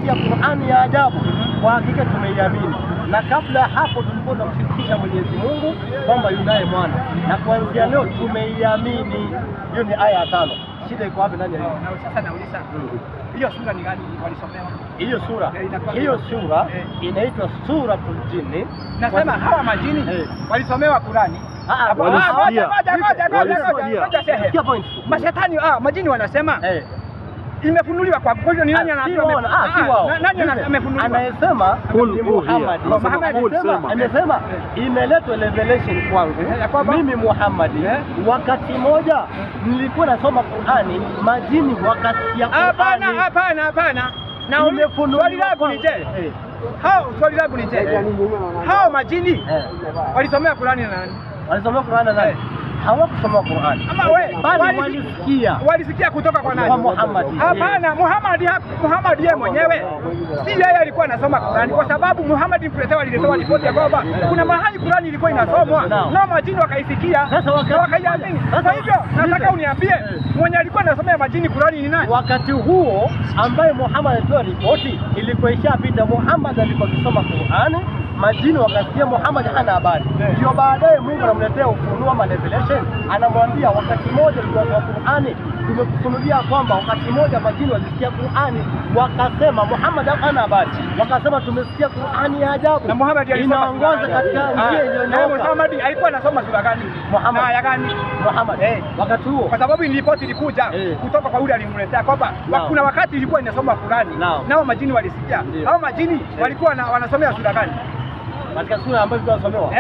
tumesikia Qur'ani ya ajabu, kwa hakika tumeiamini. Na kabla hapo tulikuwa tunamshirikisha Mwenyezi Mungu kwamba yunaye mwana, na kuanzia leo tumeiamini. Hiyo ni aya ya 5. Shida iko wapi ndani ya hiyo? Na sasa nauliza, hiyo sura ni gani walisomewa? Hiyo sura inaitwa Suratul Jinni. Nasema hawa majini walisomewa Qur'ani. Mashetani majini wanasema imefunuliwa kwa hivyo ni nani amefunuliwa? Anayesema Muhammad. Amesema imeletwa revelation kwangu mimi Muhammad. Wakati moja nilikuwa nasoma Qur'ani, majini wakasikia Qur'ani. Hapana. Na swali langu ni je, hao majini walisomea Qur'ani na nani? Walisomea Qur'ani na nani? Hawakusoma Qur'ani. Bali walisikia kutoka kwa nani? Kwa Muhammad. Hapana, Muhammad yeye mwenyewe si yeye alikuwa anasoma Qur'ani, kwa sababu Muhammad mpretoa alitoa ripoti ya kwamba kuna mahali Qur'ani ilikuwa inasomwa na majini wakaisikia, wakaiamini. Sasa hivyo nataka uniambie mwenye alikuwa anasomea majini Qur'ani ni nani? Wakati huo ambaye Muhammad alitoa ripoti ilikuwa ishapita. Muhammad alikuwa akisoma Qur'ani, majini wakasikia Muhammad hana habari. Ndio baadaye Mungu anamletea ufunuo ama revelation, anamwambia wakati mmoja tulikuwa Qur'ani tumekufunulia kwamba wakati mmoja majini walisikia Qur'ani, wakasema Muhammad hana habari, wakasema tumesikia Qur'ani ya ajabu na Muhammad inaongoza katika njia iliyonyooka. Muhammad alikuwa anasoma sura gani? Muhammad aya gani? Muhammad wakati huo, kwa sababu ripoti ilikuja kutoka kwa yule alimletea kwamba kuna wakati ilikuwa inasoma Qur'ani nao majini walisikia. Hao majini walikuwa wanasomea sura gani? Katika sura ambayo tunasomewa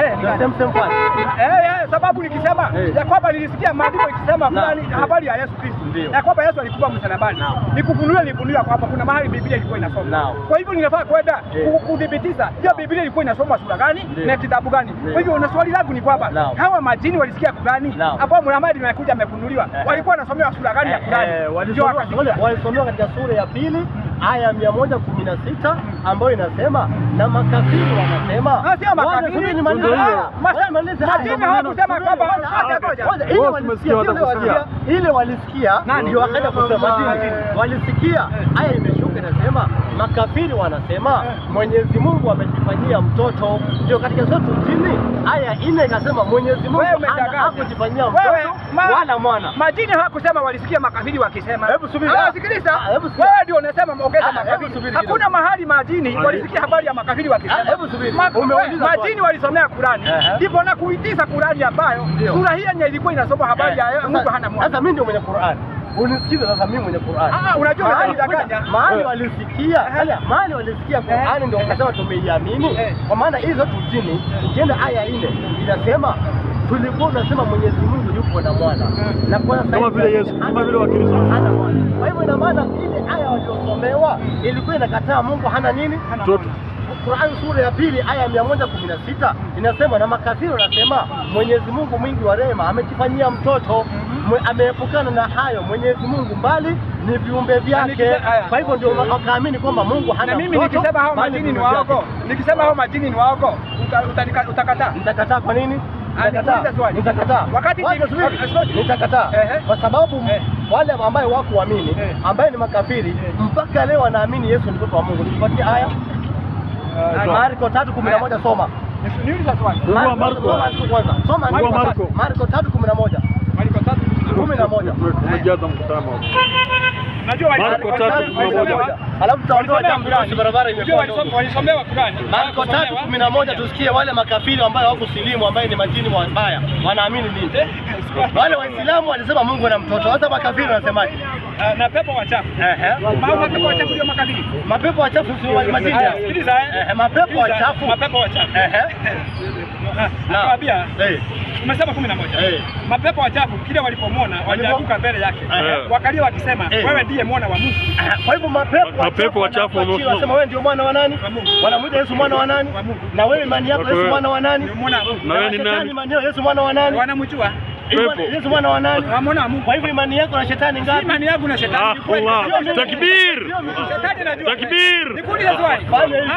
sababu nikisema ya kwamba nilisikia maandiko ikisema fulani habari ya Yesu Kristo ya kwamba Yesu alikuwa msalabani, nikufunulia kwamba kuna mahali Biblia ilikuwa inasoma. Kwa hivyo ninafaa kwenda kudhibitisha hiyo Biblia ilikuwa inasoma sura gani na kitabu gani. Kwa hivyo na swali langu ni kwamba hawa majini walisikia Qur'ani ambao Muhammad anakuja amefunuliwa, walikuwa wanasomewa sura gani ya Qur'ani? Walisomewa katika sura ya 2 aya 116 ambayo inasema na makafiri wanasema ile walisikia ndio wakaja kusema walisikia aya imeshuka inasema makafiri wanasema Mwenyezi Mungu amejifanyia mtoto. Ndio katika Suratul Jinni aya 4 ikasema Mwenyezi Mungu hakujifanyia mtoto wala mwana. Majini hawakusema, walisikia makafiri wakisema. Hebu subiri. Sikiliza. Wewe ndio unasema ongeza makafiri. Hakuna mahali majini walisikia habari ya makafiri wakisema. Hebu subiri. Majini walisomea Qur'ani. Ndipo na kuitisha Qur'ani ambayo sura hii yenye ilikuwa inasoma habari ya Mungu hana mwana. Sasa mimi ndio mwenye Qur'ani. Unisikize sasa mimi mwenye Qur'ani. Unajua unadanganya. Mahali walisikia Qur'ani ndio wakasema tumeiamini. Kwa maana hizo tujini ukienda aya 4 inasema tulikuwa tunasema Mwenyezi Mungu yupo na mwana. Na kwa sasa kama vile Yesu, kama vile Wakristo hana mwana. Kwa hivyo ina maana ile aya waliosomewa ilikuwa inakataa Mungu hana nini? Mtoto. Qur'an sura ya 2 aya 116 inasema na makafiri wanasema Mwenyezi Mungu mwingi wa rehema amejifanyia mtoto, ameepukana na hayo Mwenyezi Mungu mbali ni viumbe vyake. Kwa hivyo ndio wakaamini kwamba Mungu hana mtoto. Mimi nikisema hao majini ni waongo, utakataa? Nitakataa. Kwa nini? Nitakataa. Nitakataa kwa sababu wale ambao wako waamini ambaye ni makafiri mpaka leo wanaamini Yesu ni mtoto wa Mungu. Nipatie aya Marko 3:11 soma. Niuliza swali. Soma Marko 3:11. Marko 3:11. Tumejaza mkutano hapo. Najua Marko 3:11. Alafu tutaondoa jambo la barabara imekuwa. Walisomewa Qur'ani. Marko 3:11 tusikie wale makafiri ambao wako silimu ambaye ni majini wabaya wanaamini nini? Wale Waislamu walisema Mungu ana mtoto. Hata makafiri wanasemaje? Na pepo wachafu. Mapepo wachafu ndio makafiri. Mapepo wachafu sio majini. Sikiliza mapepo wachafu. Nakwambia. Umesema 11. Mapepo wachafu kile walipomwona walianguka mbele yake. Wakalia wakisema wewe ndiye mwana wa Mungu. Kwa hivyo mapepo wachafu wanasema wewe ndio mwana wa nani? Wanamuita Yesu mwana wa nani? Na wewe imani yako Yesu mwana wa nani? Na wewe ni nani? Imani yako Yesu mwana wa nani? Wanamjua. Yesu mwana wa nani? Mwana wa Mungu. Kwa hivyo imani yako na shetani ngapi? Imani yangu na shetani. Takbir! Shetani anajua. Takbir! Nikuulize swali. Fanya hivi.